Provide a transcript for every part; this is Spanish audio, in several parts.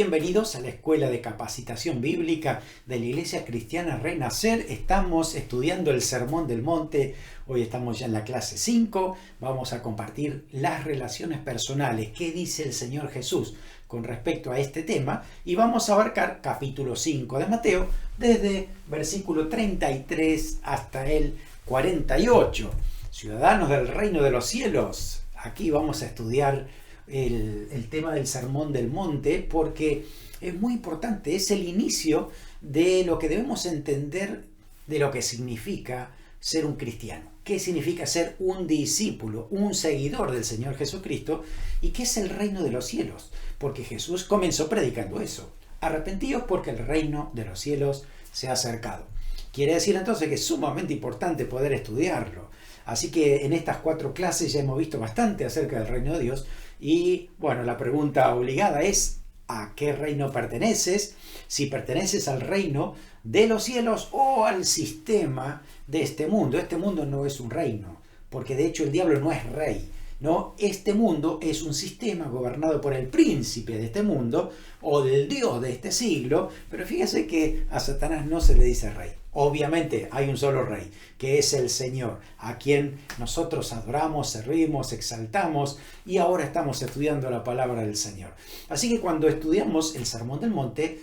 bienvenidos a la Escuela de Capacitación Bíblica de la Iglesia Cristiana Renacer. Estamos estudiando el Sermón del Monte. Hoy estamos ya en la clase 5. Vamos a compartir las relaciones personales. ¿Qué dice el Señor Jesús con respecto a este tema? Y vamos a abarcar capítulo 5 de Mateo, desde versículo 33 hasta el 48. Ciudadanos del reino de los cielos. Aquí vamos a estudiar el tema del Sermón del Monte, porque es muy importante, es el inicio de lo que debemos entender de lo que significa ser un cristiano, qué significa ser un discípulo, un seguidor del Señor Jesucristo, y qué es el reino de los cielos, porque Jesús comenzó predicando eso: arrepentíos porque el reino de los cielos se ha acercado. Quiere decir entonces que es sumamente importante poder estudiarlo. Así que en estas 4 clases ya hemos visto bastante acerca del reino de Dios. Y bueno, la pregunta obligada es: ¿a qué reino perteneces? Si perteneces al reino de los cielos o al sistema de este mundo. Este mundo no es un reino, porque de hecho el diablo no es rey, ¿no? Este mundo es un sistema gobernado por el príncipe de este mundo o del Dios de este siglo. Pero fíjese que a Satanás no se le dice rey. Obviamente hay un solo rey, que es el Señor, a quien nosotros adoramos, servimos, exaltamos, y ahora estamos estudiando la palabra del Señor. Así que cuando estudiamos el Sermón del Monte,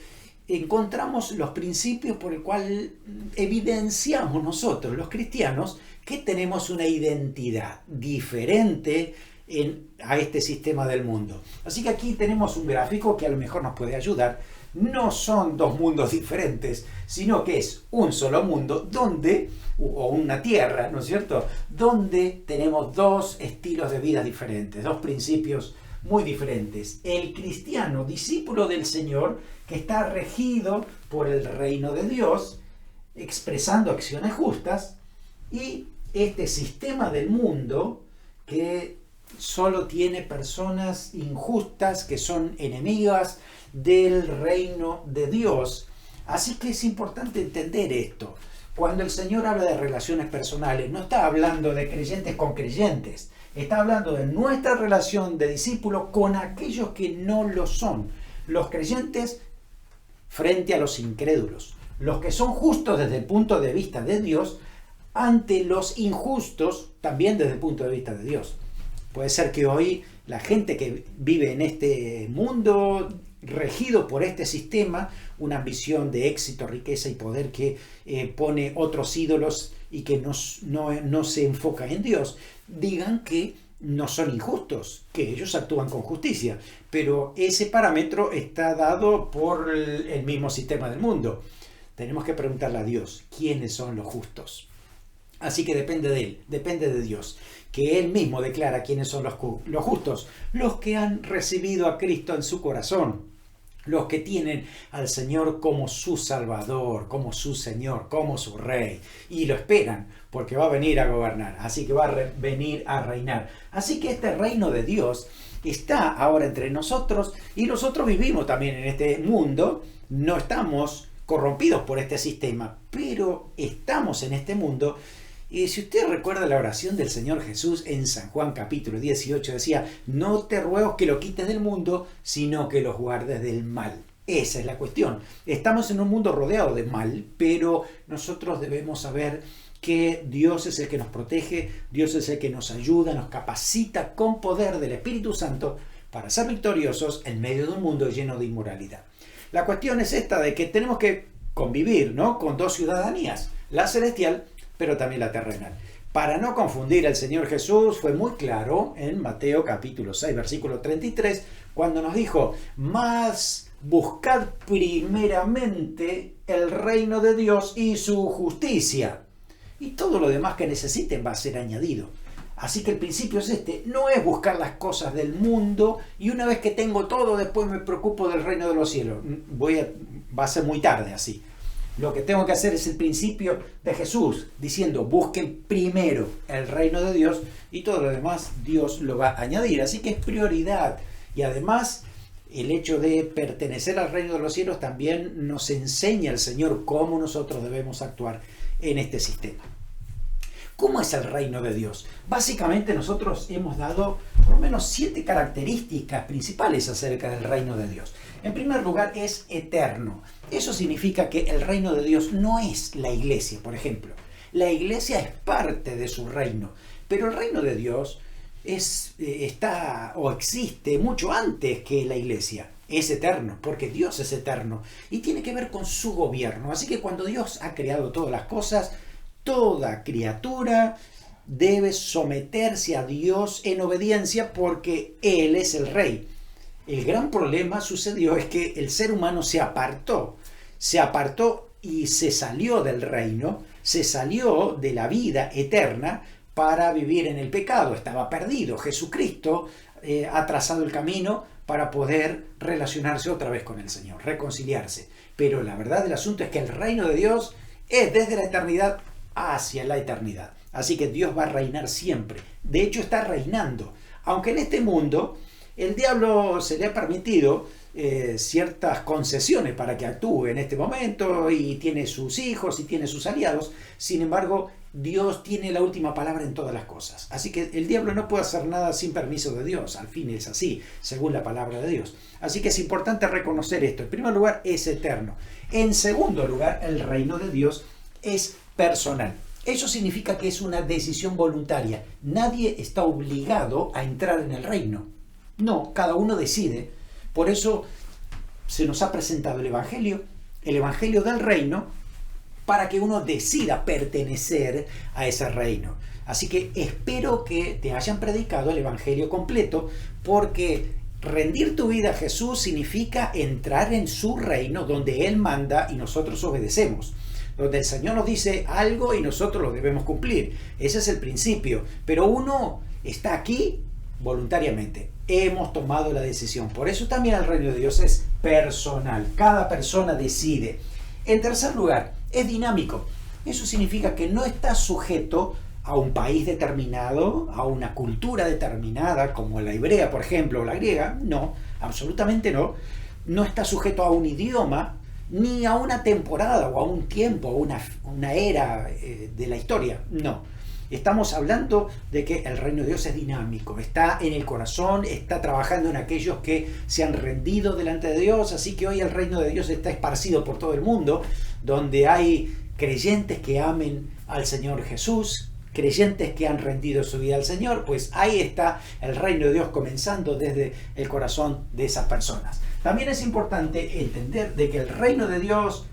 encontramos los principios por el cual evidenciamos nosotros, los cristianos, que tenemos una identidad diferente a este sistema del mundo. Así que aquí tenemos un gráfico que a lo mejor nos puede ayudar. No son 2 mundos diferentes, sino que es un solo mundo o una tierra, ¿no es cierto?, donde tenemos 2 estilos de vida diferentes, 2 principios muy diferentes. El cristiano, discípulo del Señor, que está regido por el reino de Dios, expresando acciones justas, y este sistema del mundo que solo tiene personas injustas que son enemigas del reino de Dios. Así que es importante entender esto. Cuando el Señor habla de relaciones personales, no está hablando de creyentes con creyentes, está hablando de nuestra relación de discípulo con aquellos que no lo son, los creyentes frente a los incrédulos, los que son justos desde el punto de vista de Dios ante los injustos también desde el punto de vista de Dios. Puede ser que hoy la gente que vive en este mundo regido por este sistema, una ambición de éxito, riqueza y poder que pone otros ídolos y que no se enfoca en Dios, digan que no son injustos, que ellos actúan con justicia, pero ese parámetro está dado por el mismo sistema del mundo. Tenemos que preguntarle a Dios quiénes son los justos. Así que depende de Él, depende de Dios, que Él mismo declara quiénes son los justos, los que han recibido a Cristo en su corazón, los que tienen al Señor como su Salvador, como su Señor, como su Rey, y lo esperan porque va a venir a gobernar, así que va a venir a reinar. Así que este reino de Dios está ahora entre nosotros, y nosotros vivimos también en este mundo. No estamos corrompidos por este sistema, pero estamos en este mundo. Y si usted recuerda la oración del Señor Jesús en San Juan capítulo 18, decía: no te ruego que lo quites del mundo, sino que los guardes del mal. Esa es la cuestión. Estamos en un mundo rodeado de mal, pero nosotros debemos saber que Dios es el que nos protege, Dios es el que nos ayuda, nos capacita con poder del Espíritu Santo para ser victoriosos en medio de un mundo lleno de inmoralidad. La cuestión es esta, de que tenemos que convivir, ¿no?, con 2 ciudadanías, la celestial pero también la terrenal. Para no confundir, el Señor Jesús fue muy claro en Mateo capítulo 6, versículo 33, cuando nos dijo: mas buscad primeramente el reino de Dios y su justicia, y todo lo demás que necesiten va a ser añadido. Así que el principio es este: no es buscar las cosas del mundo y una vez que tengo todo, después me preocupo del reino de los cielos. Va a ser muy tarde así. Lo que tengo que hacer es el principio de Jesús, diciendo: busquen primero el reino de Dios y todo lo demás Dios lo va a añadir. Así que es prioridad. Y además, el hecho de pertenecer al reino de los cielos también nos enseña el Señor cómo nosotros debemos actuar en este sistema. ¿Cómo es el reino de Dios? Básicamente nosotros hemos dado por lo menos 7 características principales acerca del reino de Dios. En primer lugar, es eterno. Eso significa que el reino de Dios no es la iglesia, por ejemplo. La iglesia es parte de su reino, pero el reino de Dios está o existe mucho antes que la iglesia. Es eterno, porque Dios es eterno y tiene que ver con su gobierno. Así que cuando Dios ha creado todas las cosas, toda criatura debe someterse a Dios en obediencia porque Él es el rey. El gran problema sucedió es que el ser humano se apartó y se salió del reino, se salió de la vida eterna para vivir en el pecado. Estaba perdido. Jesucristo ha trazado el camino para poder relacionarse otra vez con el Señor, reconciliarse. Pero la verdad del asunto es que el reino de Dios es desde la eternidad hacia la eternidad. Así que Dios va a reinar siempre. De hecho, está reinando. Aunque en este mundo el diablo se le ha permitido ciertas concesiones para que actúe en este momento y tiene sus hijos y tiene sus aliados. Sin embargo, Dios tiene la última palabra en todas las cosas. Así que el diablo no puede hacer nada sin permiso de Dios. Al fin es así, según la palabra de Dios. Así que es importante reconocer esto. En primer lugar, es eterno. En segundo lugar, el reino de Dios es personal. Eso significa que es una decisión voluntaria. Nadie está obligado a entrar en el reino. No, cada uno decide. Por eso se nos ha presentado el Evangelio del reino, para que uno decida pertenecer a ese reino. Así que espero que te hayan predicado el Evangelio completo, porque rendir tu vida a Jesús significa entrar en su reino donde Él manda y nosotros obedecemos. Donde el Señor nos dice algo y nosotros lo debemos cumplir. Ese es el principio. Pero uno está aquí voluntariamente. Hemos tomado la decisión. Por eso también el reino de Dios es personal. Cada persona decide. En tercer lugar, es dinámico. Eso significa que no está sujeto a un país determinado, a una cultura determinada, como la hebrea, por ejemplo, o la griega. No, absolutamente no. No está sujeto a un idioma, ni a una temporada, o a un tiempo, o una era de la historia. No. Estamos hablando de que el reino de Dios es dinámico, está en el corazón, está trabajando en aquellos que se han rendido delante de Dios. Así que hoy el reino de Dios está esparcido por todo el mundo, donde hay creyentes que amen al Señor Jesús, creyentes que han rendido su vida al Señor. Pues ahí está el reino de Dios comenzando desde el corazón de esas personas. También es importante entender de que el reino de Dios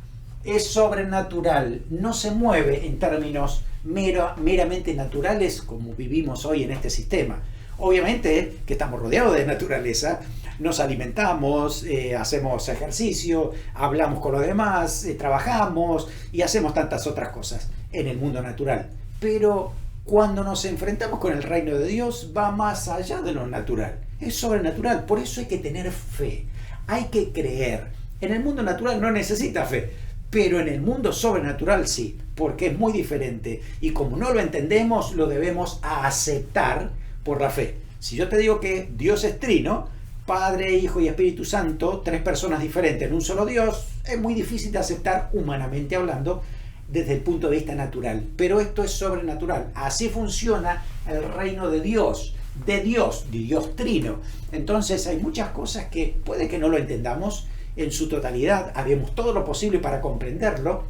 es sobrenatural, no se mueve en términos meramente naturales como vivimos hoy en este sistema. Obviamente que estamos rodeados de naturaleza, nos alimentamos, hacemos ejercicio, hablamos con los demás, trabajamos y hacemos tantas otras cosas en el mundo natural. Pero cuando nos enfrentamos con el reino de Dios, va más allá de lo natural, es sobrenatural. Por eso hay que tener fe, hay que creer. En el mundo natural no necesita fe, pero en el mundo sobrenatural sí, porque es muy diferente. Y como no lo entendemos, lo debemos aceptar por la fe. Si yo te digo que Dios es trino, Padre, Hijo y Espíritu Santo, 3 personas diferentes en un solo Dios, es muy difícil de aceptar humanamente hablando desde el punto de vista natural. Pero esto es sobrenatural. Así funciona el reino de Dios trino. Entonces hay muchas cosas que puede que no lo entendamos en su totalidad, haremos todo lo posible para comprenderlo.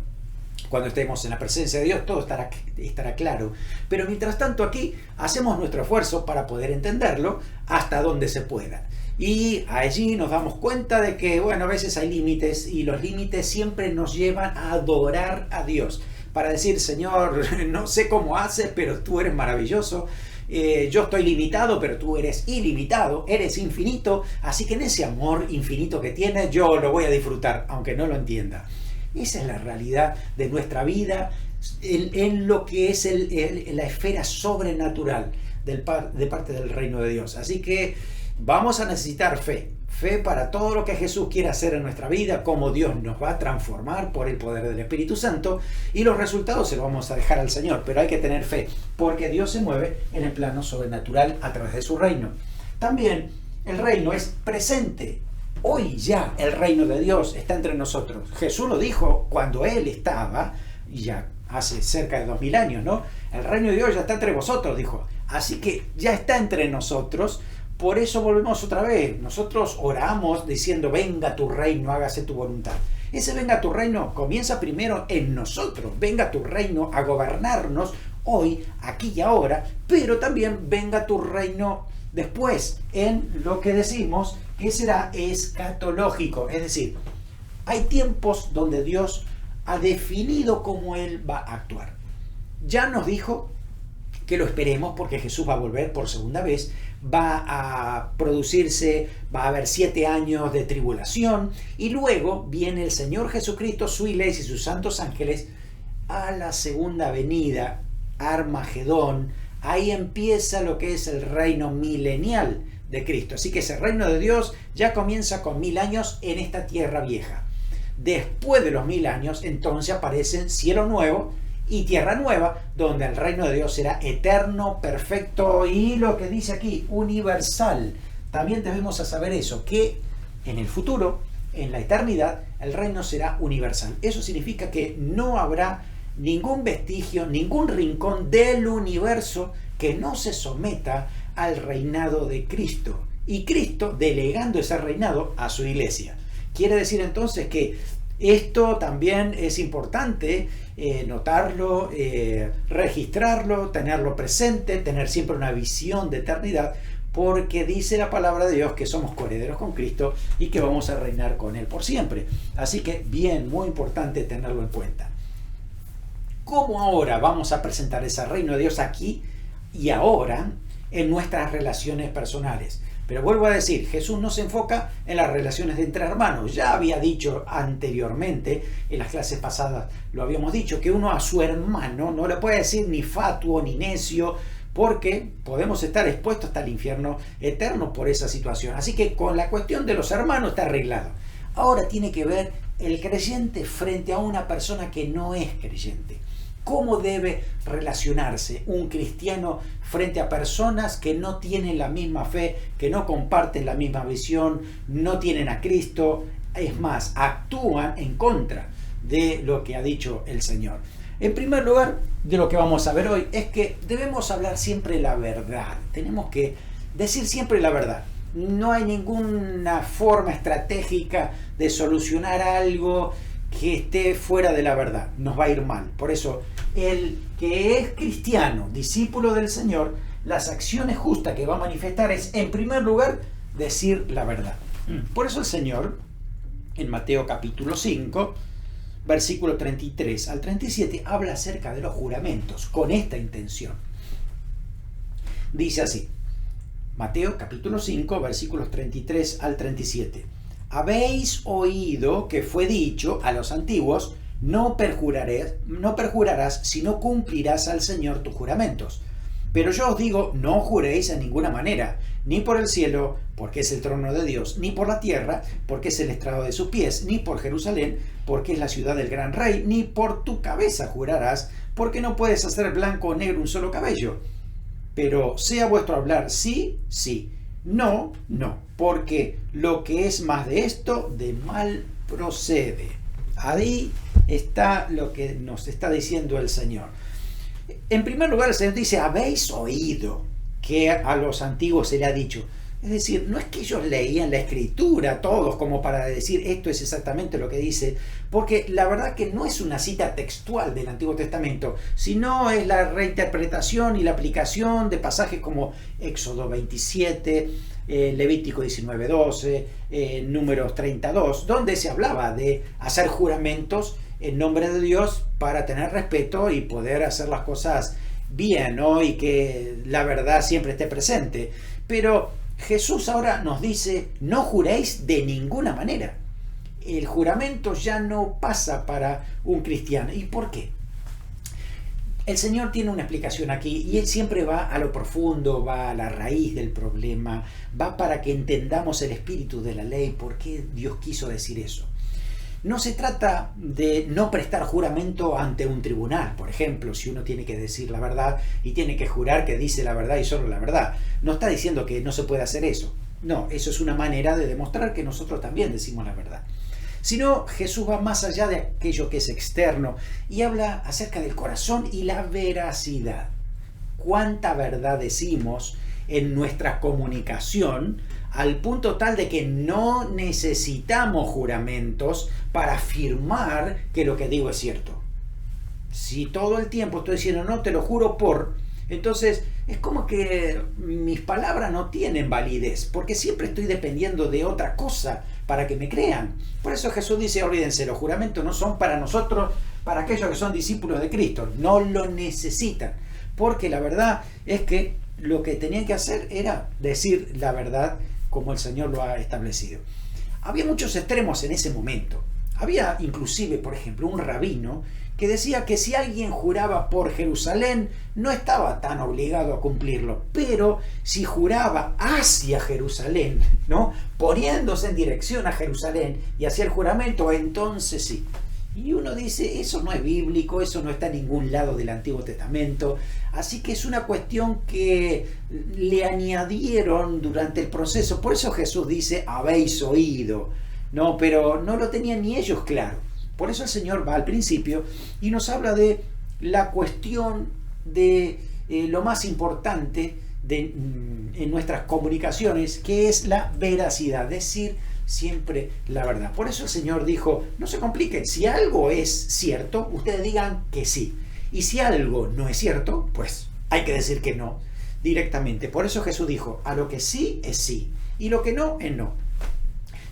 Cuando estemos en la presencia de Dios todo estará claro, pero mientras tanto aquí hacemos nuestro esfuerzo para poder entenderlo hasta donde se pueda, y allí nos damos cuenta de que a veces hay límites, y los límites siempre nos llevan a adorar a Dios, para decir: Señor, no sé cómo haces, pero tú eres maravilloso. Yo estoy limitado, pero tú eres ilimitado, eres infinito, así que en ese amor infinito que tienes yo lo voy a disfrutar, aunque no lo entienda. Esa es la realidad de nuestra vida en lo que es la esfera sobrenatural de parte del reino de Dios. Así que vamos a necesitar fe para todo lo que Jesús quiere hacer en nuestra vida, cómo Dios nos va a transformar por el poder del Espíritu Santo, y los resultados se los vamos a dejar al Señor, pero hay que tener fe, porque Dios se mueve en el plano sobrenatural a través de su reino. También el reino es presente. Hoy ya el reino de Dios está entre nosotros. Jesús lo dijo cuando Él estaba, y ya hace cerca de 2000 años, ¿no? El reino de Dios ya está entre vosotros, dijo. Así que ya está entre nosotros. Por eso volvemos otra vez. Nosotros oramos diciendo, venga tu reino, hágase tu voluntad. Ese venga tu reino comienza primero en nosotros. Venga tu reino a gobernarnos hoy, aquí y ahora, pero también venga tu reino después en lo que decimos que será escatológico. Es decir, hay tiempos donde Dios ha definido cómo Él va a actuar. Ya nos dijo que lo esperemos porque Jesús va a volver por segunda vez, va a producirse, va a haber 7 años de tribulación y luego viene el Señor Jesucristo, su iglesia y sus santos ángeles a la segunda venida, Armagedón. Ahí empieza lo que es el reino milenial de Cristo. Así que ese reino de Dios ya comienza con 1000 años en esta tierra vieja. Después de los 1000 años, entonces aparecen cielo nuevo y tierra nueva, donde el reino de Dios será eterno, perfecto y lo que dice aquí, universal. También debemos saber eso, que en el futuro, en la eternidad, el reino será universal. Eso significa que no habrá ningún vestigio, ningún rincón del universo que no se someta al reinado de Cristo. Y Cristo delegando ese reinado a su iglesia. Quiere decir entonces que esto también es importante notarlo, registrarlo, tenerlo presente, tener siempre una visión de eternidad, porque dice la palabra de Dios que somos coherederos con Cristo y que vamos a reinar con Él por siempre. Así que bien, muy importante tenerlo en cuenta. ¿Cómo ahora vamos a presentar ese reino de Dios aquí y ahora en nuestras relaciones personales? Pero vuelvo a decir, Jesús no se enfoca en las relaciones de entre hermanos. Ya había dicho anteriormente, en las clases pasadas lo habíamos dicho, que uno a su hermano no le puede decir ni fatuo ni necio, porque podemos estar expuestos hasta el infierno eterno por esa situación. Así que con la cuestión de los hermanos está arreglado. Ahora tiene que ver el creyente frente a una persona que no es creyente. ¿Cómo debe relacionarse un cristiano frente a personas que no tienen la misma fe, que no comparten la misma visión, no tienen a Cristo? Es más, actúan en contra de lo que ha dicho el Señor. En primer lugar, de lo que vamos a ver hoy, es que debemos hablar siempre la verdad. Tenemos que decir siempre la verdad. No hay ninguna forma estratégica de solucionar algo que esté fuera de la verdad. Nos va a ir mal. Por eso, el que es cristiano, discípulo del Señor, las acciones justas que va a manifestar es, en primer lugar, decir la verdad. Por eso el Señor, en Mateo capítulo 5, versículo 33 al 37, habla acerca de los juramentos, con esta intención. Dice así, Mateo capítulo 5, versículos 33 al 37. Habéis oído que fue dicho a los antiguos, no perjurarás, sino cumplirás al Señor tus juramentos. Pero yo os digo, no juréis en ninguna manera, ni por el cielo, porque es el trono de Dios, ni por la tierra, porque es el estrado de sus pies, ni por Jerusalén, porque es la ciudad del gran rey, ni por tu cabeza jurarás, porque no puedes hacer blanco o negro un solo cabello. Pero sea vuestro hablar sí, sí, no, no, porque lo que es más de esto, de mal procede. Ahí está lo que nos está diciendo el Señor. En primer lugar, el Señor dice, habéis oído que a los antiguos se le ha dicho. Es decir, no es que ellos leían la Escritura todos como para decir esto es exactamente lo que dice, porque la verdad que no es una cita textual del Antiguo Testamento, sino es la reinterpretación y la aplicación de pasajes como Éxodo 27, Levítico 19:12, Números 32, donde se hablaba de hacer juramentos en nombre de Dios para tener respeto y poder hacer las cosas bien, ¿no? Y que la verdad siempre esté presente. Pero Jesús ahora nos dice, no juréis de ninguna manera. El juramento ya no pasa para un cristiano. ¿Y por qué? El Señor tiene una explicación aquí y Él siempre va a lo profundo, va a la raíz del problema, va para que entendamos el espíritu de la ley, por qué Dios quiso decir eso. No se trata de no prestar juramento ante un tribunal, por ejemplo, si uno tiene que decir la verdad y tiene que jurar que dice la verdad y solo la verdad. No está diciendo que no se puede hacer eso. No, eso es una manera de demostrar que nosotros también decimos la verdad. sino Jesús va más allá de aquello que es externo y habla acerca del corazón y la veracidad. ¿Cuánta verdad decimos en nuestra comunicación al punto tal de que no necesitamos juramentos para afirmar que lo que digo es cierto? Si todo el tiempo estoy diciendo no, te lo juro entonces es como que mis palabras no tienen validez, porque siempre estoy dependiendo de otra cosa para que me crean. Por eso Jesús dice, olvídense, los juramentos no son para nosotros, para aquellos que son discípulos de Cristo, no lo necesitan, porque la verdad es que lo que tenían que hacer era decir la verdad como el Señor lo ha establecido. Había muchos extremos en ese momento. Había inclusive, por ejemplo, un rabino que decía que si alguien juraba por Jerusalén no estaba tan obligado a cumplirlo, pero si juraba hacia Jerusalén, ¿no?, poniéndose en dirección a Jerusalén y hacia el juramento, entonces sí. Y uno dice, eso no es bíblico, eso no está en ningún lado del Antiguo Testamento, así que es una cuestión que le añadieron durante el proceso. Por eso Jesús dice, habéis oído, no, pero no lo tenían ni ellos claro. Por eso el Señor va al principio y nos habla de la cuestión de lo más importante en nuestras comunicaciones, que es la veracidad, decir siempre la verdad. Por eso el Señor dijo, no se compliquen, si algo es cierto, ustedes digan que sí. Y si algo no es cierto, pues hay que decir que no directamente. Por eso Jesús dijo, a lo que sí es sí, y lo que no es no.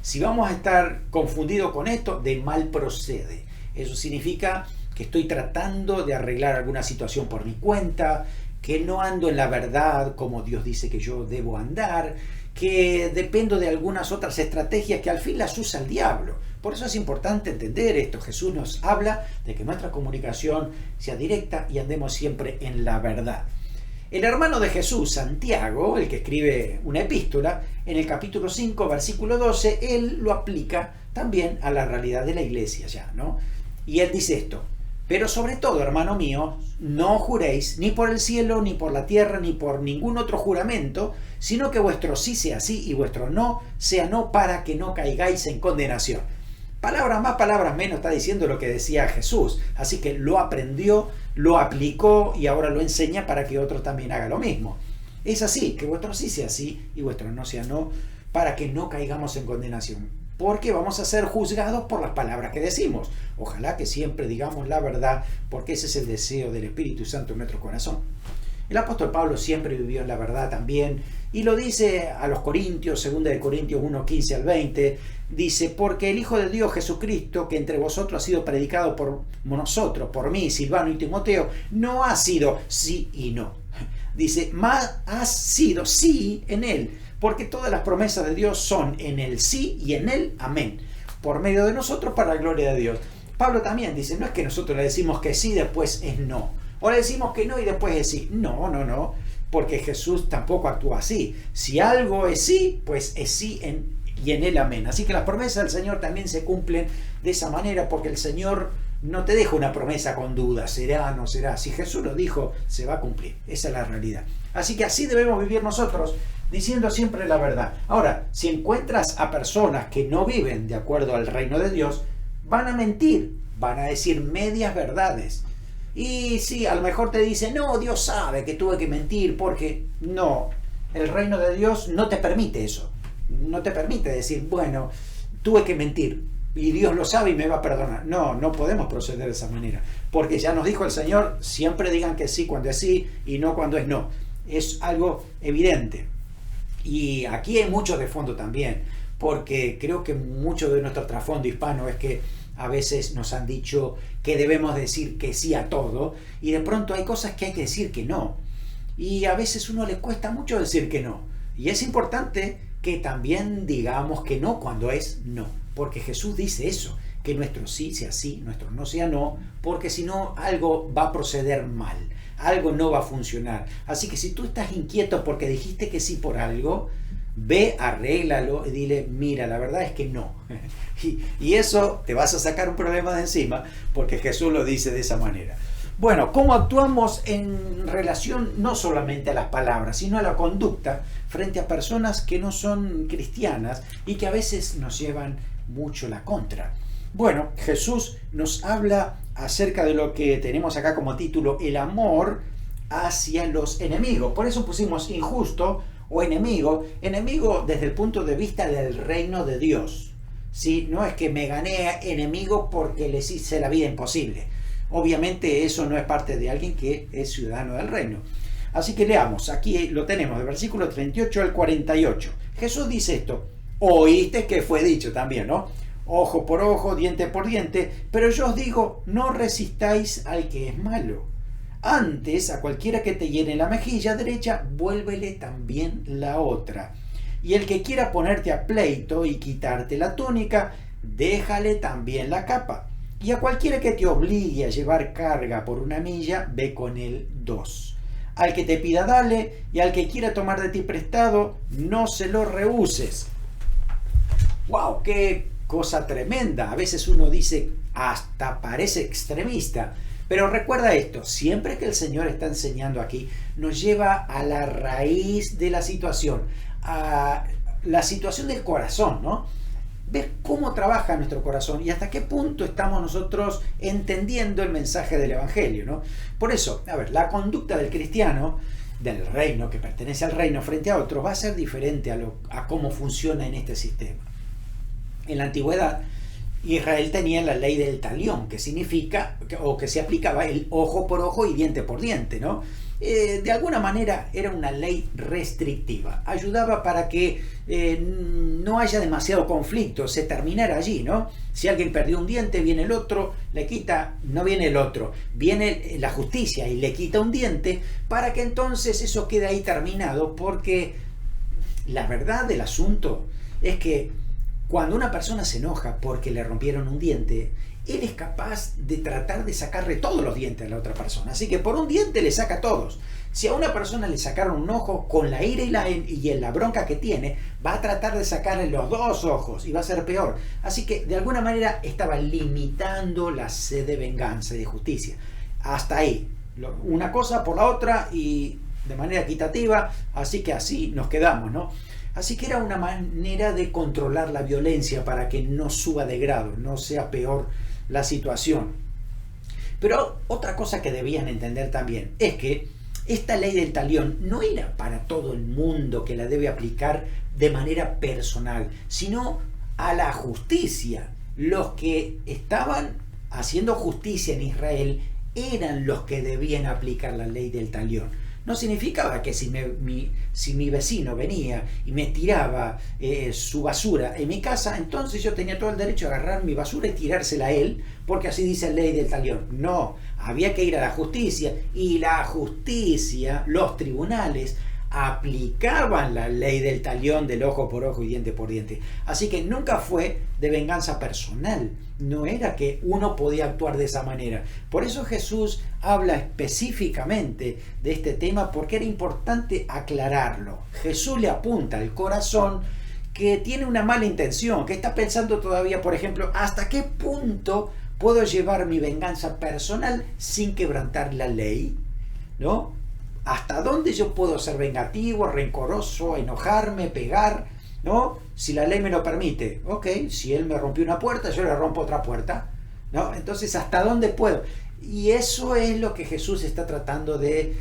Si vamos a estar confundidos con esto, de mal procede. Eso significa que estoy tratando de arreglar alguna situación por mi cuenta, que no ando en la verdad como Dios dice que yo debo andar, que dependo de algunas otras estrategias que al fin las usa el diablo. Por eso es importante entender esto. Jesús nos habla de que nuestra comunicación sea directa y andemos siempre en la verdad. El hermano de Jesús, Santiago, el que escribe una epístola, en el capítulo 5, versículo 12, él lo aplica también a la realidad de la iglesia ya, ¿no? Y él dice esto, pero sobre todo, hermano mío, no juréis ni por el cielo, ni por la tierra, ni por ningún otro juramento, sino que vuestro sí sea sí y vuestro no sea no, para que no caigáis en condenación. Palabras más, palabras menos, está diciendo lo que decía Jesús. Así que lo aprendió, lo aplicó y ahora lo enseña para que otro también haga lo mismo. Es así, que vuestro sí sea sí y vuestro no sea no, para que no caigamos en condenación. Porque vamos a ser juzgados por las palabras que decimos. Ojalá que siempre digamos la verdad, porque ese es el deseo del Espíritu Santo en nuestro corazón. El apóstol Pablo siempre vivió en la verdad también, y lo dice a los Corintios, 2 de Corintios 1, 15 al 20, dice, porque el Hijo de Dios Jesucristo, que entre vosotros ha sido predicado por nosotros, por mí, Silvano y Timoteo, no ha sido sí y no. Dice, más ha sido sí en él, porque todas las promesas de Dios son en el sí y en el amén, por medio de nosotros para la gloria de Dios. Pablo también dice, no es que nosotros le decimos que sí, después es no. O le decimos que no y después es sí. No, porque Jesús tampoco actúa así. Si algo es sí, pues es sí y en el amén. Así que las promesas del Señor también se cumplen de esa manera, porque el Señor no te deja una promesa con dudas, será, no será. Si Jesús lo dijo, se va a cumplir. Esa es la realidad. Así que así debemos vivir nosotros, diciendo siempre la verdad. Ahora, si encuentras a personas que no viven de acuerdo al reino de Dios, van a mentir, van a decir medias verdades. Y sí, a lo mejor te dicen, no, Dios sabe que tuve que mentir, porque no, el reino de Dios no te permite eso. No te permite decir, bueno, tuve que mentir y Dios lo sabe y me va a perdonar. No, no podemos proceder de esa manera, porque ya nos dijo el Señor, siempre digan que sí cuando es sí y no cuando es no. Es algo evidente. Y aquí hay mucho de fondo también, porque creo que mucho de nuestro trasfondo hispano es que a veces nos han dicho que debemos decir que sí a todo, y de pronto hay cosas que hay que decir que no. Y a veces a uno le cuesta mucho decir que no. Y es importante que también digamos que no cuando es no. Porque Jesús dice eso, que nuestro sí sea sí, nuestro no sea no, porque si no algo va a proceder mal, algo no va a funcionar. Así que si tú estás inquieto porque dijiste que sí por algo, ve, arréglalo y dile, mira, la verdad es que no. Y eso te vas a sacar un problema de encima, porque Jesús lo dice de esa manera. Bueno, ¿cómo actuamos en relación no solamente a las palabras, sino a la conducta frente a personas que no son cristianas y que a veces nos llevan mucho la contra. Bueno, Jesús nos habla acerca de lo que tenemos acá como título, el amor hacia los enemigos. Por eso pusimos injusto o enemigo. Enemigo desde el punto de vista del reino de Dios. ¿Sí? No es que me gané enemigo porque les hice la vida imposible. Obviamente eso no es parte de alguien que es ciudadano del reino. Así que leamos, aquí lo tenemos, del versículo 38 al 48. Jesús dice esto, oíste que fue dicho también, ¿no? Ojo por ojo, diente por diente, pero yo os digo, no resistáis al que es malo. Antes, a cualquiera que te hiere la mejilla derecha, vuélvele también la otra. Y el que quiera ponerte a pleito y quitarte la túnica, déjale también la capa. Y a cualquiera que te obligue a llevar carga por 1 milla, ve con él 2. Al que te pida dale, y al que quiera tomar de ti prestado, no se lo rehuses. ¡Wow! ¡Qué cosa tremenda! A veces uno dice, hasta parece extremista. Pero recuerda esto, siempre que el Señor está enseñando aquí, nos lleva a la raíz de la situación, a la situación del corazón, ¿no? Ver cómo trabaja nuestro corazón y hasta qué punto estamos nosotros entendiendo el mensaje del Evangelio, ¿no? Por eso, a ver, la conducta del cristiano, del reino, que pertenece al reino frente a otro, va a ser diferente a cómo funciona en este sistema. En la antigüedad, Israel tenía la ley del talión, que significa, o que se aplicaba el ojo por ojo y diente por diente, ¿no? De alguna manera era una ley restrictiva, ayudaba para que no haya demasiado conflicto, se terminara allí, ¿no? Si alguien perdió un diente, viene el otro, le quita, no viene el otro, viene la justicia y le quita un diente, para que entonces eso quede ahí terminado, porque la verdad del asunto es que cuando una persona se enoja porque le rompieron un diente, él es capaz de tratar de sacarle todos los dientes a la otra persona. Así que por un diente le saca todos. Si a una persona le sacaron un ojo, con la ira y la bronca que tiene, va a tratar de sacarle los 2 ojos y va a ser peor. Así que de alguna manera estaba limitando la sed de venganza y de justicia. Hasta ahí. Una cosa por la otra y de manera equitativa. Así que así nos quedamos, ¿no? Así que era una manera de controlar la violencia para que no suba de grado, no sea peor la situación. Pero otra cosa que debían entender también es que esta ley del talión no era para todo el mundo que la debe aplicar de manera personal, sino a la justicia. Los que estaban haciendo justicia en Israel eran los que debían aplicar la ley del talión. No significaba que si mi vecino venía y me tiraba su basura en mi casa, entonces yo tenía todo el derecho a agarrar mi basura y tirársela a él, porque así dice la ley del talión. No, había que ir a la justicia, y la justicia, los tribunales, aplicaban la ley del talión del ojo por ojo y diente por diente. Así que nunca fue de venganza personal, no era que uno podía actuar de esa manera. Por eso Jesús habla específicamente de este tema, porque era importante aclararlo. Jesús le apunta al corazón que tiene una mala intención, que está pensando todavía, por ejemplo, ¿hasta qué punto puedo llevar mi venganza personal sin quebrantar la ley? ¿No? ¿Hasta dónde yo puedo ser vengativo, rencoroso, enojarme, pegar? ¿No? Si la ley me lo permite. Ok, si él me rompió una puerta, yo le rompo otra puerta, ¿no? Entonces, ¿hasta dónde puedo? Y eso es lo que Jesús está tratando de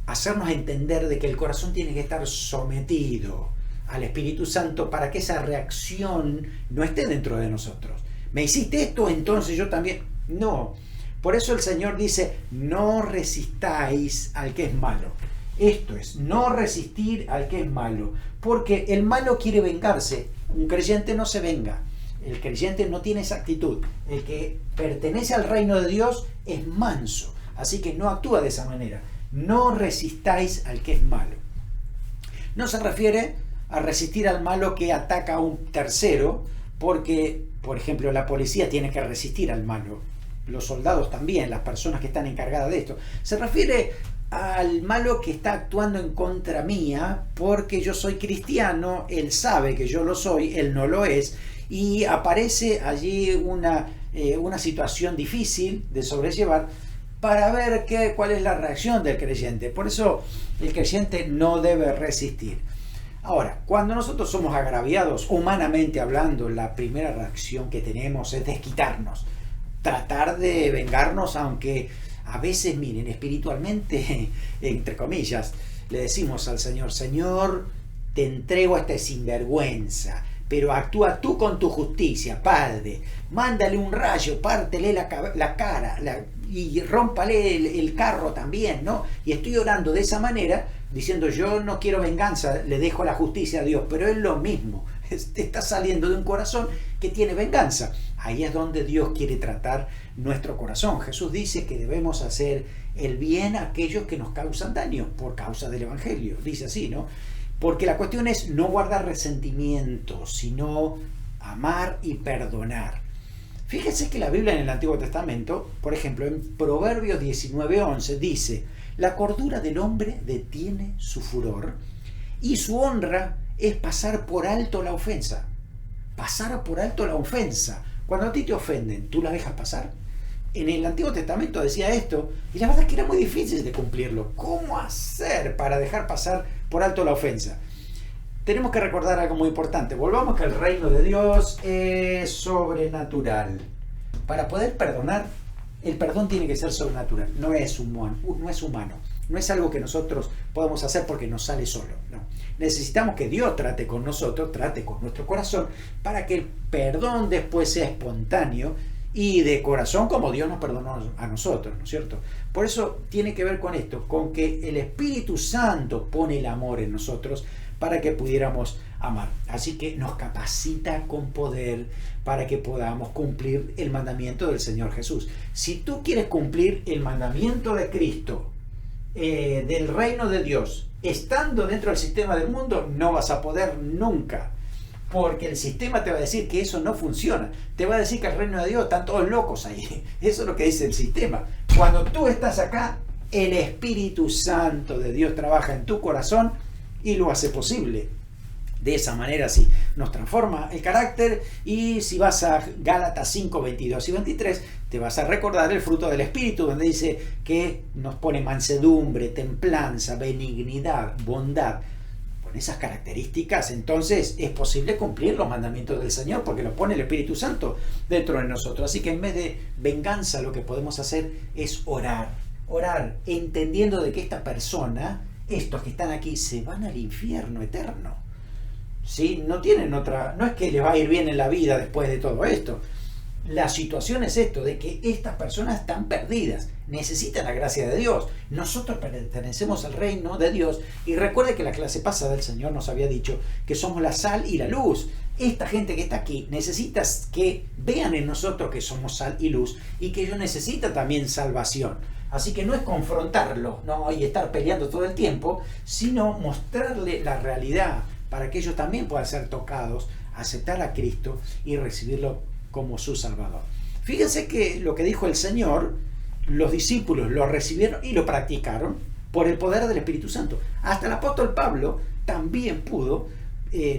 hacernos entender, de que el corazón tiene que estar sometido al Espíritu Santo para que esa reacción no esté dentro de nosotros. ¿Me hiciste esto? Entonces yo también. No. Por eso el Señor dice, no resistáis al que es malo. Esto es, no resistir al que es malo. Porque el malo quiere vengarse. Un creyente no se venga. El creyente no tiene esa actitud. El que pertenece al reino de Dios es manso. Así que no actúa de esa manera. No resistáis al que es malo. No se refiere a resistir al malo que ataca a un tercero, porque, por ejemplo, la policía tiene que resistir al malo. Los soldados también, las personas que están encargadas de esto. Se refiere al malo que está actuando en contra mía porque yo soy cristiano, él sabe que yo lo soy, él no lo es, y aparece allí una situación difícil de sobrellevar para ver cuál es la reacción del creyente. Por eso el creyente no debe resistir. Ahora, cuando nosotros somos agraviados, humanamente hablando, la primera reacción que tenemos es desquitarnos, tratar de vengarnos, aunque a veces, miren, espiritualmente, entre comillas, le decimos al Señor, Señor, te entrego a este sinvergüenza, pero actúa tú con tu justicia, Padre, mándale un rayo, pártele la cara y rómpale el carro también, ¿no? Y estoy orando de esa manera, diciendo, yo no quiero venganza, le dejo la justicia a Dios, pero es lo mismo, está saliendo de un corazón que tiene venganza. Ahí es donde Dios quiere tratar nuestro corazón. Jesús dice que debemos hacer el bien a aquellos que nos causan daño por causa del Evangelio, dice así, ¿no? Porque la cuestión es no guardar resentimiento, sino amar y perdonar. Fíjense que la Biblia en el Antiguo Testamento, por ejemplo, en Proverbios 19:11 dice, la cordura del hombre detiene su furor y su honra es pasar por alto la ofensa. Pasar por alto la ofensa. Cuando a ti te ofenden, ¿tú la dejas pasar? En el Antiguo Testamento decía esto, y la verdad es que era muy difícil de cumplirlo. ¿Cómo hacer para dejar pasar por alto la ofensa? Tenemos que recordar algo muy importante. Volvamos que el reino de Dios es sobrenatural. Para poder perdonar, el perdón tiene que ser sobrenatural, no es humano. No es algo que nosotros podamos hacer porque nos sale solo. No. Necesitamos que Dios trate con nosotros, trate con nuestro corazón, para que el perdón después sea espontáneo y de corazón como Dios nos perdonó a nosotros, ¿no es cierto? Por eso tiene que ver con esto, con que el Espíritu Santo pone el amor en nosotros para que pudiéramos amar. Así que nos capacita con poder para que podamos cumplir el mandamiento del Señor Jesús. Si tú quieres cumplir el mandamiento de Cristo, del reino de Dios, estando dentro del sistema del mundo, no vas a poder nunca. Porque el sistema te va a decir que eso no funciona. Te va a decir que el reino de Dios están todos locos ahí. Eso es lo que dice el sistema. Cuando tú estás acá, el Espíritu Santo de Dios trabaja en tu corazón y lo hace posible. De esa manera sí, nos transforma el carácter. Y si vas a Gálatas 5, 22 y 23, te vas a recordar el fruto del Espíritu, donde dice que nos pone mansedumbre, templanza, benignidad, bondad. Con esas características, entonces es posible cumplir los mandamientos del Señor, porque los pone el Espíritu Santo dentro de nosotros. Así que en vez de venganza, lo que podemos hacer es orar, entendiendo de que esta persona, estos que están aquí, se van al infierno eterno. ¿Sí? No tienen otra, no es que les va a ir bien en la vida después de todo esto. La situación es esto, de que estas personas están perdidas, necesitan la gracia de Dios. Nosotros pertenecemos al reino de Dios, y recuerde que la clase pasada el Señor nos había dicho que somos la sal y la luz. Esta gente que está aquí necesita que vean en nosotros que somos sal y luz, y que ellos necesitan también salvación. Así que no es confrontarlo, ¿no? Y estar peleando todo el tiempo, sino mostrarle la realidad para que ellos también puedan ser tocados, aceptar a Cristo y recibirlo como su Salvador. Fíjense que lo que dijo el Señor, los discípulos lo recibieron y lo practicaron por el poder del Espíritu Santo. Hasta el apóstol Pablo también pudo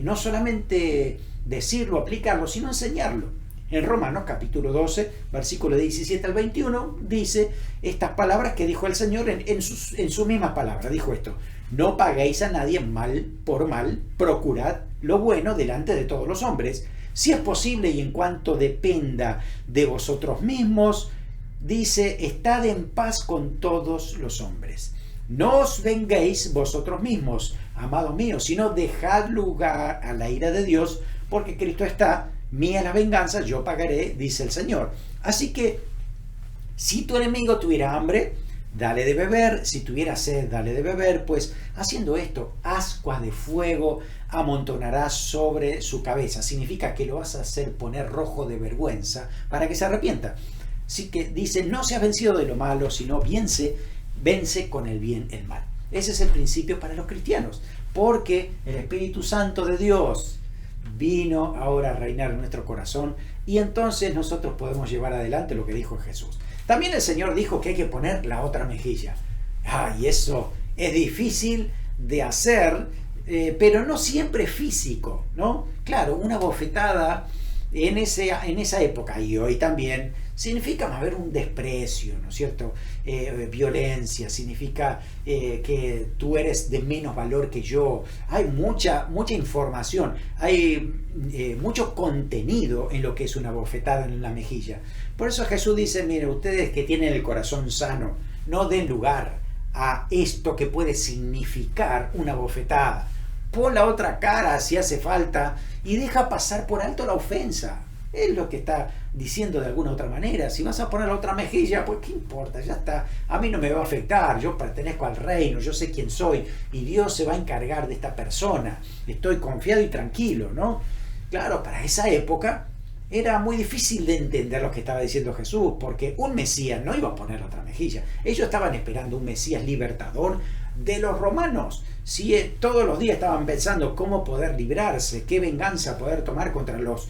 no solamente decirlo, aplicarlo, sino enseñarlo. En Romanos capítulo 12, versículo 17 al 21, dice estas palabras que dijo el Señor en sus mismas palabras. Dijo esto: no paguéis a nadie mal por mal, procurad lo bueno delante de todos los hombres, si es posible y en cuanto dependa de vosotros mismos, dice, estad en paz con todos los hombres. No os venguéis vosotros mismos, amados míos, sino dejad lugar a la ira de Dios, porque Cristo está, mía la venganza, yo pagaré, dice el Señor. Así que, si tu enemigo tuviera hambre, dale de beber, si tuviera sed, dale de beber, pues haciendo esto, ascuas de fuego amontonarás sobre su cabeza. Significa que lo vas a hacer poner rojo de vergüenza para que se arrepienta. Así que dice, no seas vencido de lo malo, sino vence con el bien el mal. Ese es el principio para los cristianos, porque el Espíritu Santo de Dios vino ahora a reinar en nuestro corazón, y entonces nosotros podemos llevar adelante lo que dijo Jesús. También el Señor dijo que hay que poner la otra mejilla. Y eso es difícil de hacer, pero no siempre físico, ¿no? Claro, una bofetada en esa época y hoy también significa más bien un desprecio, ¿no es cierto? Violencia, significa que tú eres de menos valor que yo. Hay mucha información, hay mucho contenido en lo que es una bofetada en la mejilla. Por eso Jesús dice, mire, ustedes que tienen el corazón sano, no den lugar a esto que puede significar una bofetada. Pon la otra cara si hace falta y deja pasar por alto la ofensa. Es lo que está diciendo de alguna otra manera. Si vas a poner la otra mejilla, pues qué importa, ya está. A mí no me va a afectar, yo pertenezco al reino, yo sé quién soy y Dios se va a encargar de esta persona. Estoy confiado y tranquilo, ¿no? Claro, para esa época era muy difícil de entender lo que estaba diciendo Jesús, porque un Mesías no iba a poner la otra mejilla. Ellos estaban esperando un Mesías libertador de los romanos. Si todos los días estaban pensando cómo poder librarse, qué venganza poder tomar contra los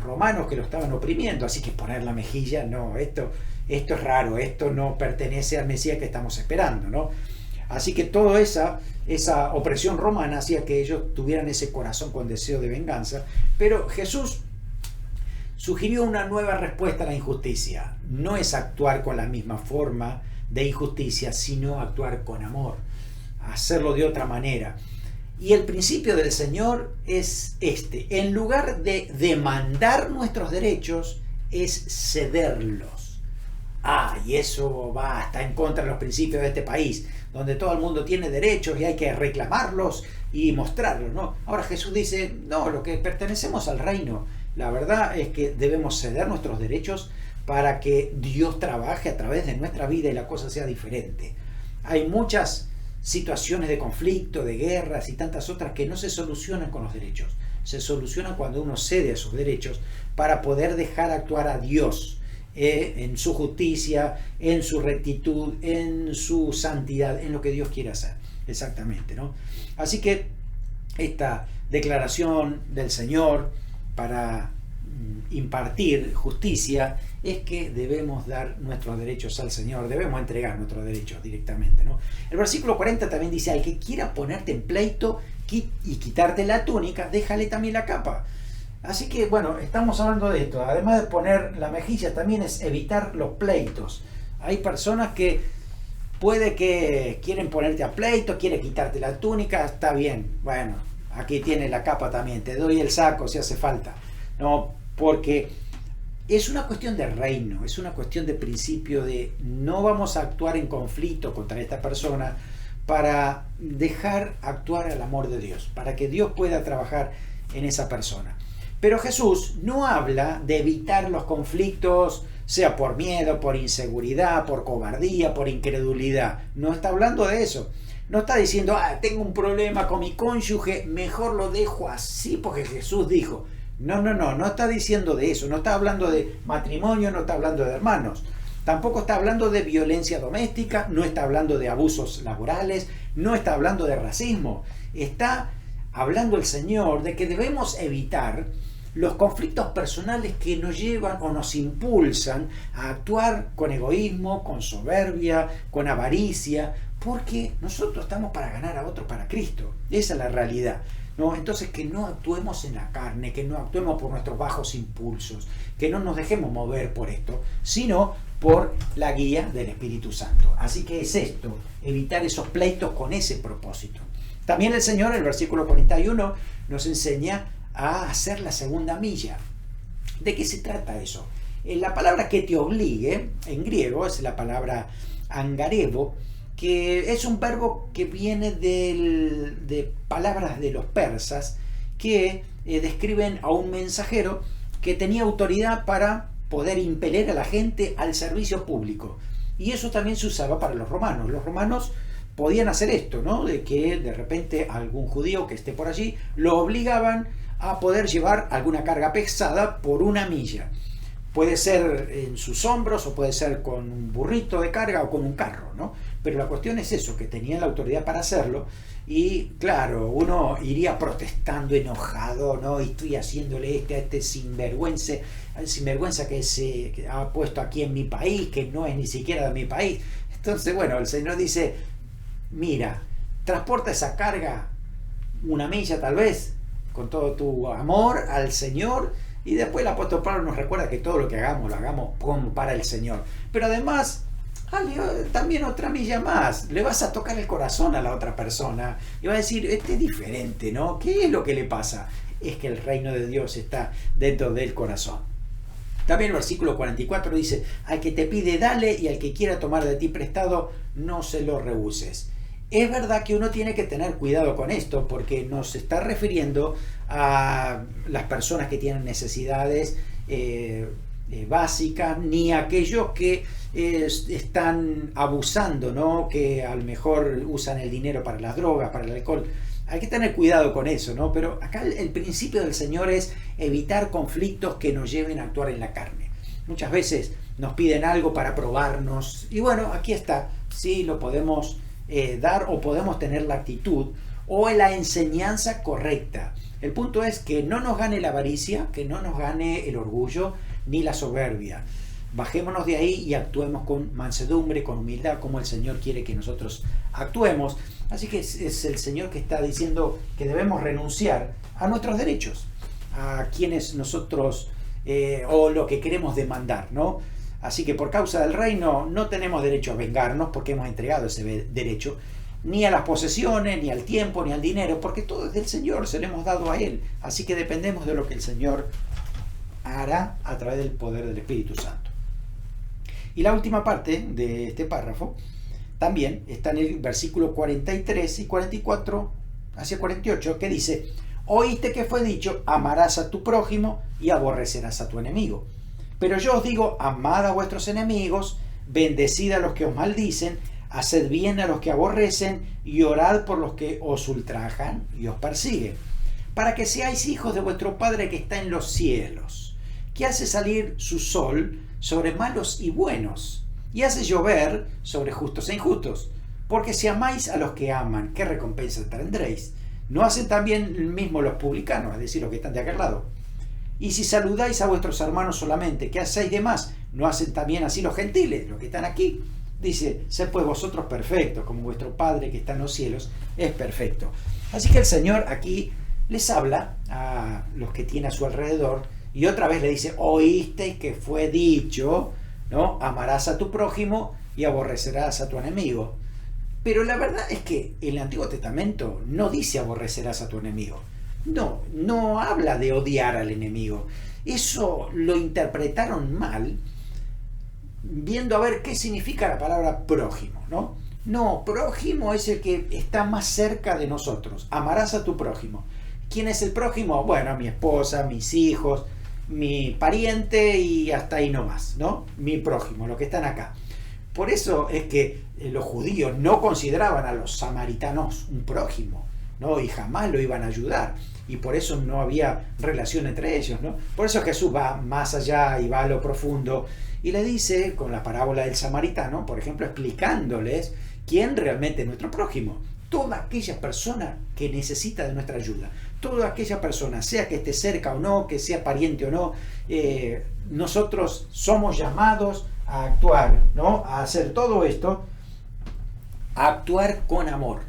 romanos que lo estaban oprimiendo. Así que poner la mejilla, no, esto es raro, esto no pertenece al Mesías que estamos esperando, ¿no? Así que toda esa opresión romana hacía que ellos tuvieran ese corazón con deseo de venganza. Pero Jesús sugirió una nueva respuesta a la injusticia. No es actuar con la misma forma de injusticia, sino actuar con amor, hacerlo de otra manera. Y el principio del Señor es este: en lugar de demandar nuestros derechos, es cederlos. Y eso va hasta en contra de los principios de este país, donde todo el mundo tiene derechos y hay que reclamarlos y mostrarlos, ¿no? Ahora Jesús dice, no, lo que pertenecemos al reino, la verdad es que debemos ceder nuestros derechos para que Dios trabaje a través de nuestra vida y la cosa sea diferente. Hay muchas situaciones de conflicto, de guerras y tantas otras que no se solucionan con los derechos. Se solucionan cuando uno cede a sus derechos para poder dejar actuar a Dios en su justicia, en su rectitud, en su santidad, en lo que Dios quiere hacer. Exactamente, ¿no? Así que esta declaración del Señor para impartir justicia es que debemos dar nuestros derechos al Señor, debemos entregar nuestros derechos directamente, ¿no? El versículo 40 también dice, al que quiera ponerte en pleito y quitarte la túnica, déjale también la capa. Así que bueno, estamos hablando de esto. Además de poner la mejilla, también es evitar los pleitos. Hay personas que puede que quieren ponerte a pleito, quieren quitarte la túnica, está bien, bueno, aquí tienes la capa también, te doy el saco si hace falta. No, porque es una cuestión de reino, es una cuestión de principio de no vamos a actuar en conflicto contra esta persona para dejar actuar al amor de Dios, para que Dios pueda trabajar en esa persona. Pero Jesús no habla de evitar los conflictos, sea por miedo, por inseguridad, por cobardía, por incredulidad. No está hablando de eso. No está diciendo, tengo un problema con mi cónyuge, mejor lo dejo así porque Jesús dijo. No está diciendo de eso. No está hablando de matrimonio, no está hablando de hermanos. Tampoco está hablando de violencia doméstica, no está hablando de abusos laborales, no está hablando de racismo. Está hablando el Señor de que debemos evitar los conflictos personales que nos llevan o nos impulsan a actuar con egoísmo, con soberbia, con avaricia, porque nosotros estamos para ganar a otros para Cristo. Esa es la realidad, ¿no? Entonces que no actuemos en la carne, que no actuemos por nuestros bajos impulsos, que no nos dejemos mover por esto, sino por la guía del Espíritu Santo. Así que es esto, evitar esos pleitos con ese propósito. También el Señor, en el versículo 41, nos enseña a hacer la segunda milla. ¿De qué se trata eso? La palabra que te obligue, en griego, es la palabra angarevo, que es un verbo que viene de palabras de los persas que describen a un mensajero que tenía autoridad para poder impeler a la gente al servicio público. Y eso también se usaba para los romanos. Los romanos podían hacer esto, ¿no? De que de repente algún judío que esté por allí lo obligaban a poder llevar alguna carga pesada por una milla. Puede ser en sus hombros o puede ser con un burrito de carga o con un carro, ¿no? Pero la cuestión es eso, que tenían la autoridad para hacerlo y claro, uno iría protestando enojado, ¿no? Y estoy haciéndole a este sinvergüenza que se ha puesto aquí en mi país, que no es ni siquiera de mi país. Entonces, bueno, el Señor dice, mira, transporta esa carga una milla tal vez, con todo tu amor al Señor, Y después el apóstol Pablo nos recuerda que todo lo que hagamos, lo hagamos como para el Señor. Pero además, también otra milla más, le vas a tocar el corazón a la otra persona y va a decir, este es diferente, ¿no? ¿Qué es lo que le pasa? Es que el reino de Dios está dentro del corazón. También el versículo 44 dice, al que te pide dale y al que quiera tomar de ti prestado no se lo rehuses. Es verdad que uno tiene que tener cuidado con esto porque nos está refiriendo a las personas que tienen necesidades básicas, ni a aquellos que están abusando, ¿no? Que a lo mejor usan el dinero para las drogas, para el alcohol. Hay que tener cuidado con eso, ¿no? Pero acá el principio del Señor es evitar conflictos que nos lleven a actuar en la carne. Muchas veces nos piden algo para probarnos y bueno, aquí está, sí, lo podemos dar o podemos tener la actitud o la enseñanza correcta. El punto es que no nos gane la avaricia, que no nos gane el orgullo ni la soberbia. Bajémonos de ahí y actuemos con mansedumbre, con humildad, como el Señor quiere que nosotros actuemos. Así que es el Señor que está diciendo que debemos renunciar a nuestros derechos, a quienes nosotros o lo que queremos demandar, ¿no? Así que por causa del reino no tenemos derecho a vengarnos porque hemos entregado ese derecho, ni a las posesiones, ni al tiempo, ni al dinero, porque todo es del Señor, se lo hemos dado a Él. Así que dependemos de lo que el Señor hará a través del poder del Espíritu Santo. Y la última parte de este párrafo también está en el versículo 43 y 44 hacia 48, que dice, oíste que fue dicho, amarás a tu prójimo y aborrecerás a tu enemigo. Pero yo os digo, amad a vuestros enemigos, bendecid a los que os maldicen, haced bien a los que aborrecen y orad por los que os ultrajan y os persiguen, para que seáis hijos de vuestro Padre que está en los cielos, que hace salir su sol sobre malos y buenos, y hace llover sobre justos e injustos. Porque si amáis a los que aman, ¿qué recompensa tendréis? ¿No hacen también el mismo los publicanos, es decir, los que están de aquel lado? Y si saludáis a vuestros hermanos solamente, ¿qué hacéis de más? ¿No hacen también así los gentiles, los que están aquí? Dice, sed pues vosotros perfectos, como vuestro Padre que está en los cielos es perfecto. Así que el Señor aquí les habla a los que tiene a su alrededor y otra vez le dice, oísteis que fue dicho, ¿no? Amarás a tu prójimo y aborrecerás a tu enemigo. Pero la verdad es que el Antiguo Testamento no dice aborrecerás a tu enemigo. No habla de odiar al enemigo. Eso lo interpretaron mal, viendo a ver qué significa la palabra prójimo, ¿no? No, prójimo es el que está más cerca de nosotros. Amarás a tu prójimo. ¿Quién es el prójimo? Bueno, mi esposa, mis hijos, mi pariente y hasta ahí nomás, ¿no? Mi prójimo, los que están acá. Por eso es que los judíos no consideraban a los samaritanos un prójimo, ¿no? Y jamás lo iban a ayudar. Y por eso no había relación entre ellos, ¿no? Por eso Jesús va más allá y va a lo profundo y le dice, con la parábola del samaritano, por ejemplo, explicándoles quién realmente es nuestro prójimo. Toda aquella persona que necesita de nuestra ayuda, toda aquella persona, sea que esté cerca o no, que sea pariente o no, nosotros somos llamados a actuar, ¿no? A hacer todo esto, a actuar con amor.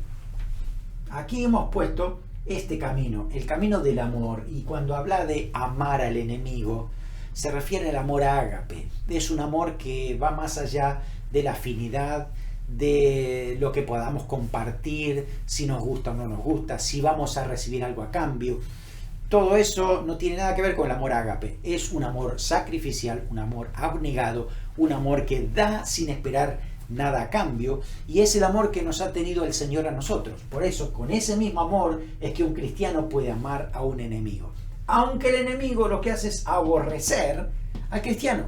Aquí hemos puesto este camino, el camino del amor, y cuando habla de amar al enemigo, se refiere al amor ágape. Es un amor que va más allá de la afinidad, de lo que podamos compartir, si nos gusta o no nos gusta, si vamos a recibir algo a cambio. Todo eso no tiene nada que ver con el amor ágape. Es un amor sacrificial, un amor abnegado, un amor que da sin esperar nada a cambio, y es el amor que nos ha tenido el Señor a nosotros. Por eso, con ese mismo amor es que un cristiano puede amar a un enemigo. Aunque el enemigo lo que hace es aborrecer al cristiano.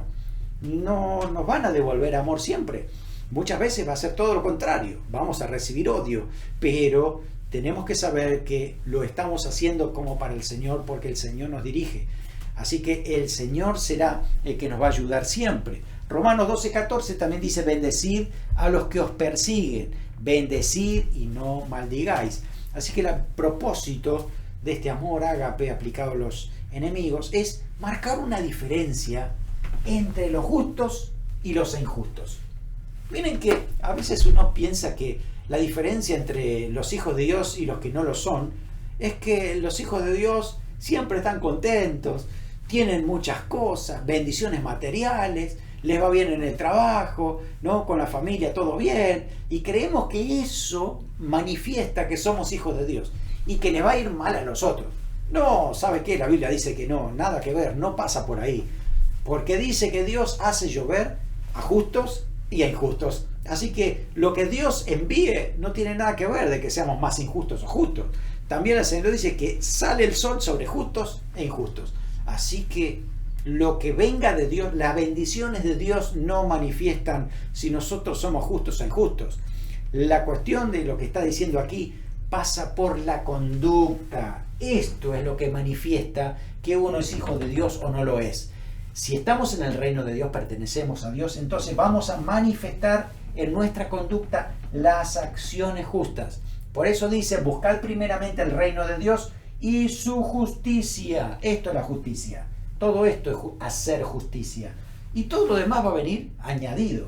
No nos van a devolver amor siempre. Muchas veces va a ser todo lo contrario. Vamos a recibir odio, pero tenemos que saber que lo estamos haciendo como para el Señor, porque el Señor nos dirige. Así que el Señor será el que nos va a ayudar siempre. Romanos 12:14 también dice, bendecid a los que os persiguen, bendecid y no maldigáis. Así que el propósito de este amor ágape aplicado a los enemigos es marcar una diferencia entre los justos y los injustos. Miren que a veces uno piensa que la diferencia entre los hijos de Dios y los que no lo son es que los hijos de Dios siempre están contentos, tienen muchas cosas, bendiciones materiales, les va bien en el trabajo, ¿no? Con la familia todo bien, y creemos que eso manifiesta que somos hijos de Dios y que le va a ir mal a los otros. No, ¿sabe qué? La Biblia dice que no, nada que ver, no pasa por ahí, porque dice que Dios hace llover a justos y a injustos. Así que lo que Dios envíe no tiene nada que ver de que seamos más injustos o justos. También el Señor dice que sale el sol sobre justos e injustos. Así que lo que venga de Dios, las bendiciones de Dios no manifiestan si nosotros somos justos o injustos. La cuestión de lo que está diciendo aquí pasa por la conducta. Esto es lo que manifiesta que uno es hijo de Dios o no lo es. Si estamos en el reino de Dios, pertenecemos a Dios, entonces vamos a manifestar en nuestra conducta las acciones justas. Por eso dice, buscad primeramente el reino de Dios y su justicia. Esto es la justicia. Todo esto es hacer justicia. Y todo lo demás va a venir añadido.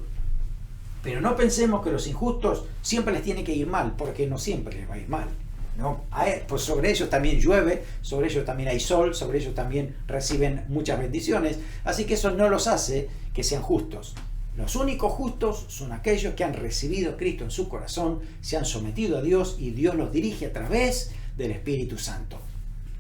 Pero no pensemos que los injustos siempre les tiene que ir mal, porque no siempre les va a ir mal, ¿no? Pues sobre ellos también llueve, sobre ellos también hay sol, sobre ellos también reciben muchas bendiciones. Así que eso no los hace que sean justos. Los únicos justos son aquellos que han recibido a Cristo en su corazón, se han sometido a Dios y Dios los dirige a través del Espíritu Santo.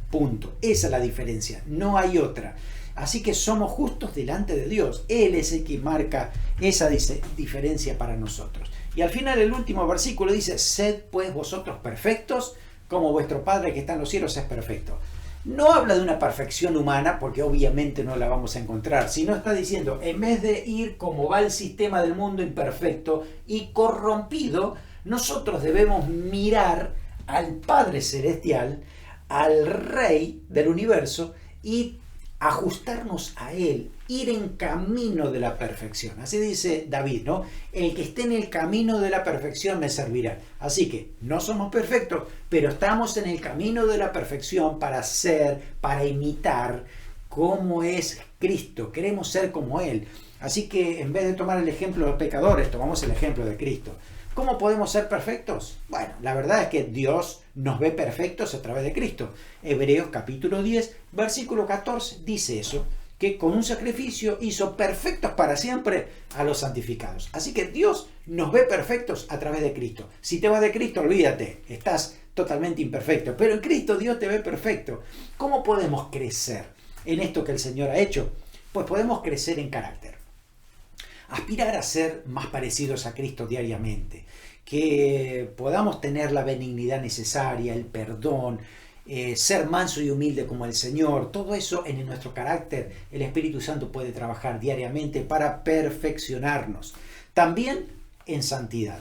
Punto. Esa es la diferencia, no hay otra. Así que somos justos delante de Dios. Él es el que marca esa diferencia para nosotros. Y al final el último versículo dice, sed pues vosotros perfectos, como vuestro Padre que está en los cielos es perfecto. No habla de una perfección humana, porque obviamente no la vamos a encontrar, sino está diciendo, en vez de ir como va el sistema del mundo imperfecto y corrompido, nosotros debemos mirar al Padre Celestial, al Rey del universo, y ajustarnos a Él, ir en camino de la perfección. Así dice David, ¿no? El que esté en el camino de la perfección me servirá. Así que no somos perfectos, pero estamos en el camino de la perfección para ser, para imitar cómo es Cristo. Queremos ser como Él. Así que en vez de tomar el ejemplo de los pecadores, tomamos el ejemplo de Cristo. ¿Cómo podemos ser perfectos? Bueno, la verdad es que Dios nos ve perfectos a través de Cristo. Hebreos capítulo 10, versículo 14 dice eso, que con un sacrificio hizo perfectos para siempre a los santificados. Así que Dios nos ve perfectos a través de Cristo. Si te vas de Cristo, olvídate, estás totalmente imperfecto. Pero en Cristo Dios te ve perfecto. ¿Cómo podemos crecer en esto que el Señor ha hecho? Pues podemos crecer en carácter. Aspirar a ser más parecidos a Cristo diariamente, que podamos tener la benignidad necesaria, el perdón, ser manso y humilde como el Señor. Todo eso en nuestro carácter, el Espíritu Santo puede trabajar diariamente para perfeccionarnos. También en santidad.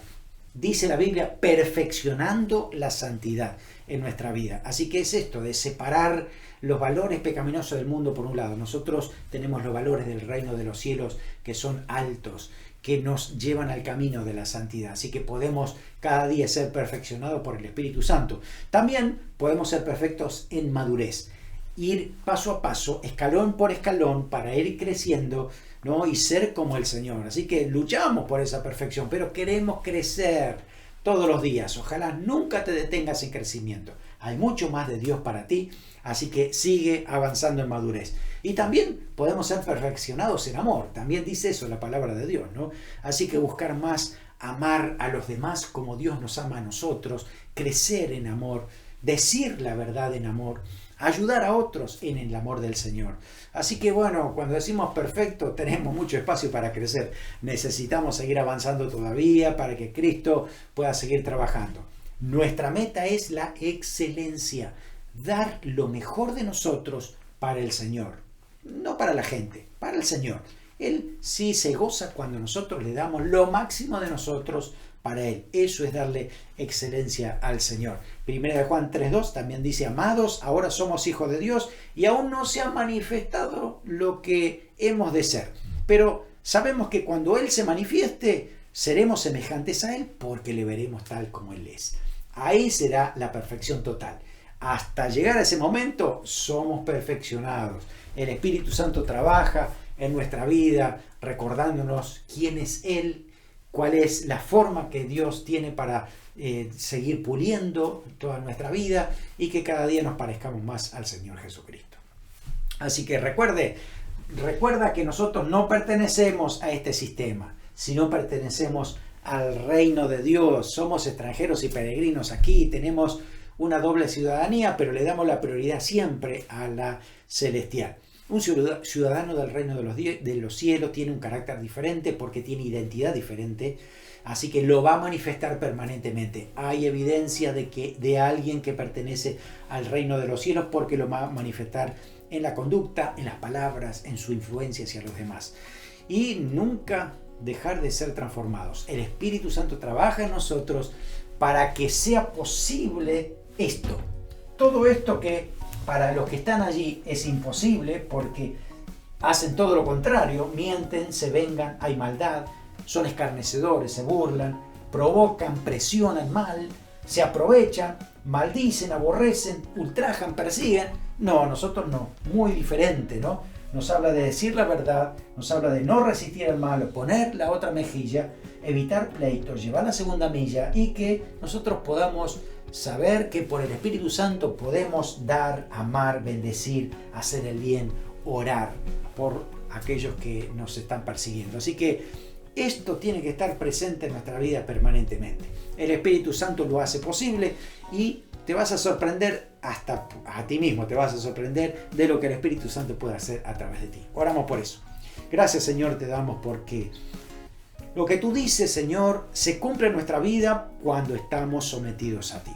Dice la Biblia, perfeccionando la santidad en nuestra vida. Así que es esto de separar los valores pecaminosos del mundo por un lado. Nosotros tenemos los valores del reino de los cielos que son altos, que nos llevan al camino de la santidad. Así que podemos cada día ser perfeccionados por el Espíritu Santo. También podemos ser perfectos en madurez. Ir paso a paso, escalón por escalón, para ir creciendo, ¿no? Y ser como el Señor. Así que luchamos por esa perfección, pero queremos crecer todos los días. Ojalá nunca te detengas en crecimiento. Hay mucho más de Dios para ti, así que sigue avanzando en madurez. Y también podemos ser perfeccionados en amor. También dice eso la palabra de Dios, ¿no? Así que buscar más, amar a los demás como Dios nos ama a nosotros, crecer en amor, decir la verdad en amor, ayudar a otros en el amor del Señor. Así que bueno, cuando decimos perfecto, tenemos mucho espacio para crecer. Necesitamos seguir avanzando todavía para que Cristo pueda seguir trabajando. Nuestra meta es la excelencia, dar lo mejor de nosotros para el Señor, no para la gente, para el Señor. Él sí se goza cuando nosotros le damos lo máximo de nosotros para Él. Eso es darle excelencia al Señor. Primera de Juan 3:2 también dice, amados, ahora somos hijos de Dios y aún no se ha manifestado lo que hemos de ser. Pero sabemos que cuando Él se manifieste, seremos semejantes a Él porque le veremos tal como Él es. Ahí será la perfección total. Hasta llegar a ese momento, somos perfeccionados. El Espíritu Santo trabaja en nuestra vida, recordándonos quién es Él, cuál es la forma que Dios tiene para seguir puliendo toda nuestra vida y que cada día nos parezcamos más al Señor Jesucristo. Así que recuerda que nosotros no pertenecemos a este sistema, sino pertenecemos al reino de Dios. Somos extranjeros y peregrinos aquí, tenemos una doble ciudadanía, pero le damos la prioridad siempre a la celestial. Un ciudadano del reino de los cielos tiene un carácter diferente porque tiene identidad diferente, así que lo va a manifestar permanentemente. Hay evidencia de alguien que pertenece al reino de los cielos porque lo va a manifestar en la conducta, en las palabras, en su influencia hacia los demás. Y nunca dejar de ser transformados. El Espíritu Santo trabaja en nosotros para que sea posible esto. Todo esto que para los que están allí es imposible porque hacen todo lo contrario, mienten, se vengan, hay maldad, son escarnecedores, se burlan, provocan, presionan mal, se aprovechan, maldicen, aborrecen, ultrajan, persiguen. No, nosotros no, muy diferente, ¿no? Nos habla de decir la verdad, nos habla de no resistir al mal, poner la otra mejilla, evitar pleitos, llevar la segunda milla y que nosotros podamos saber que por el Espíritu Santo podemos dar, amar, bendecir, hacer el bien, orar por aquellos que nos están persiguiendo. Así que esto tiene que estar presente en nuestra vida permanentemente. El Espíritu Santo lo hace posible y te vas a sorprender, hasta a ti mismo te vas a sorprender de lo que el Espíritu Santo puede hacer a través de ti. Oramos por eso. Gracias, Señor, te damos porque lo que tú dices, Señor, se cumple en nuestra vida cuando estamos sometidos a ti.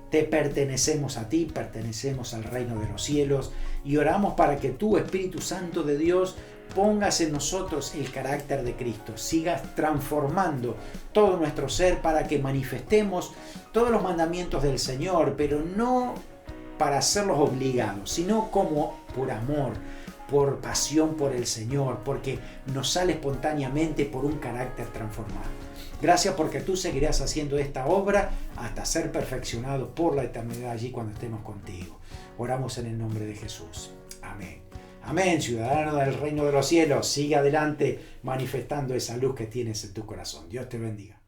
Te pertenecemos a ti, pertenecemos al reino de los cielos y oramos para que tú, Espíritu Santo de Dios, pongas en nosotros el carácter de Cristo, sigas transformando todo nuestro ser para que manifestemos todos los mandamientos del Señor, pero no para hacerlos obligados, sino como por amor, por pasión por el Señor, porque nos sale espontáneamente por un carácter transformado. Gracias porque tú seguirás haciendo esta obra hasta ser perfeccionado por la eternidad allí cuando estemos contigo. Oramos en el nombre de Jesús. Amén. Amén, ciudadano del reino de los cielos. Sigue adelante manifestando esa luz que tienes en tu corazón. Dios te bendiga.